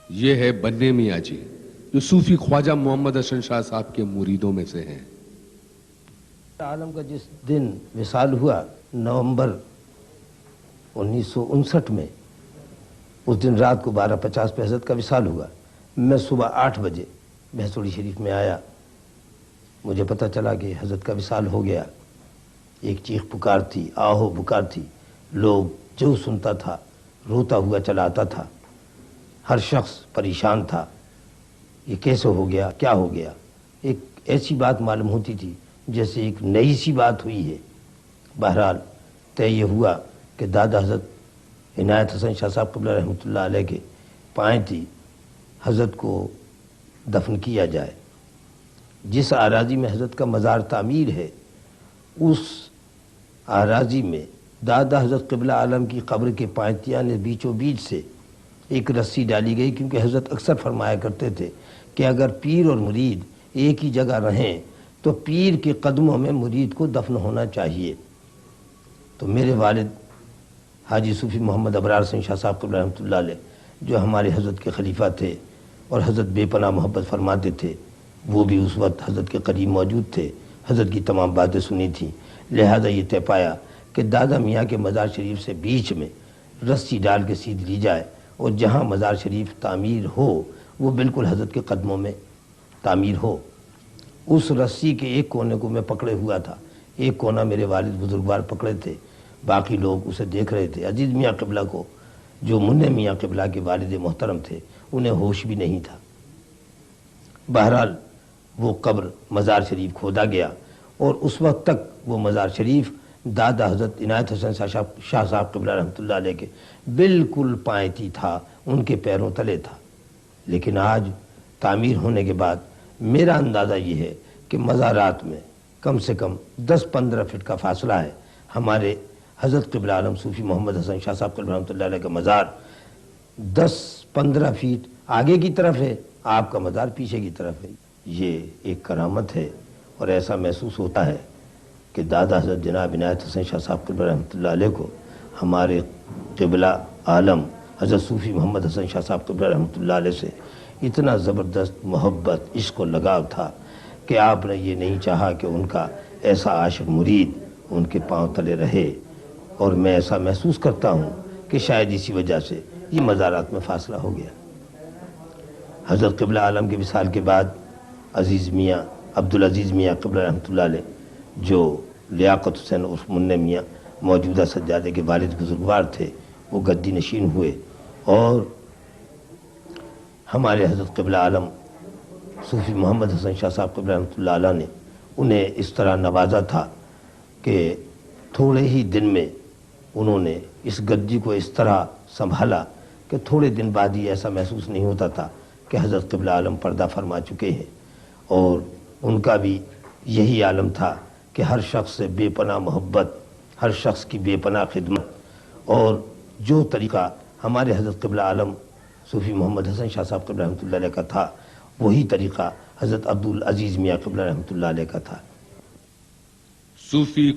یہ ہے بننے میاں جی جو صوفی خواجہ محمد حسن شاہ صاحب کے مریدوں میں سے ہیں۔ عالم کا جس دن وصال ہوا نومبر 1959 میں، اس دن رات کو 12:50 پہ حضرت کا وصال ہوا۔ میں صبح 8 بجے بھیسوڑی شریف میں آیا، مجھے پتہ چلا کہ حضرت کا وصال ہو گیا۔ ایک چیخ پکار تھی، آہو پکار تھی، لوگ جو سنتا تھا روتا ہوا چلا آتا تھا، ہر شخص پریشان تھا، یہ کیسے ہو گیا، کیا ہو گیا۔ ایک ایسی بات معلوم ہوتی تھی جیسے ایک نئی سی بات ہوئی ہے۔ بہرحال طے یہ ہوا کہ دادا حضرت عنایت حسن شاہ صاحب قبلہ رحمۃ اللہ علیہ کے پائیں تھی حضرت کو دفن کیا جائے۔ جس اراضی میں حضرت کا مزار تعمیر ہے، اس اراضی میں دادا حضرت قبلہ عالم کی قبر کے پائنتیاں بیچوں بیچ سے ایک رسی ڈالی گئی، کیونکہ حضرت اکثر فرمایا کرتے تھے کہ اگر پیر اور مرید ایک ہی جگہ رہیں تو پیر کے قدموں میں مرید کو دفن ہونا چاہیے۔ تو میرے والد حاجی صوفی محمد ابرار حسین شاہ صاحب قبلہ رحمۃ اللہ علیہ، جو ہمارے حضرت کے خلیفہ تھے اور حضرت بے پناہ محبت فرماتے تھے، وہ بھی اس وقت حضرت کے قریب موجود تھے، حضرت کی تمام باتیں سنی تھیں۔ لہذا یہ طے پایا کہ دادا میاں کے مزار شریف سے بیچ میں رسی ڈال کے سیدھ لی جائے، اور جہاں مزار شریف تعمیر ہو وہ بالکل حضرت کے قدموں میں تعمیر ہو۔ اس رسی کے ایک کونے کو میں پکڑے ہوا تھا، ایک کونا میرے والد بزرگوار پکڑے تھے، باقی لوگ اسے دیکھ رہے تھے۔ عزیز میاں قبلہ کو، جو منع میاں قبلہ کے والد محترم تھے، انہیں ہوش بھی نہیں تھا۔ بہرحال وہ قبر مزار شریف کھودا گیا، اور اس وقت تک وہ مزار شریف دادا حضرت عنایت حسن شاہ صاحب قبلہ رحمۃ اللہ علیہ کے بالکل پائنتی تھا، ان کے پیروں تلے تھا۔ لیکن آج تعمیر ہونے کے بعد میرا اندازہ یہ ہے کہ مزارات میں کم سے کم 10-15 فٹ کا فاصلہ ہے۔ ہمارے حضرت قبلہ عالم صوفی محمد حسن شاہ صاحب قبلہ رحمۃ اللہ علیہ کا مزار 10-15 فٹ آگے کی طرف ہے، آپ کا مزار پیچھے کی طرف ہے۔ یہ ایک کرامت ہے، اور ایسا محسوس ہوتا ہے کہ دادا حضرت جناب عنایت حسن شاہ صاحب قبلہ رحمۃ اللہ علیہ کو ہمارے قبلہ عالم حضرت صوفی محمد حسن شاہ صاحب قبلہ رحمۃ اللہ علیہ سے اتنا زبردست محبت، عشق و لگاؤ تھا کہ آپ نے یہ نہیں چاہا کہ ان کا ایسا عاشق مرید ان کے پاؤں تلے رہے، اور میں ایسا محسوس کرتا ہوں کہ شاید اسی وجہ سے یہ مزارات میں فاصلہ ہو گیا۔ حضرت قبلہ عالم کے وصال کے بعد عزیز میاں عبدالعزیز میاں قبلہ رحمۃ اللہ علیہ، جو لیاقت حسین عرف منع میاں موجودہ سجادے کے والد بزرگوار تھے، وہ گدی نشین ہوئے، اور ہمارے حضرت قبلہ عالم صوفی محمد حسن شاہ صاحب قبلہ رحمۃ اللہ علیہ نے انہیں اس طرح نوازا تھا کہ تھوڑے ہی دن میں انہوں نے اس گدی کو اس طرح سنبھالا کہ تھوڑے دن بعد ہی ایسا محسوس نہیں ہوتا تھا کہ حضرت قبلہ عالم پردہ فرما چکے ہیں۔ اور ان کا بھی یہی عالم تھا کہ ہر شخص سے بے پناہ محبت، ہر شخص کی بے پناہ خدمت، اور جو طریقہ ہمارے حضرت قبلہ عالم صوفی محمد حسن شاہ صاحب قبلہ رحمۃ اللہ علیہ کا تھا، وہی طریقہ حضرت عبدالعزیز میاں قبلہ رحمۃ اللہ علیہ کا تھا۔ صوفی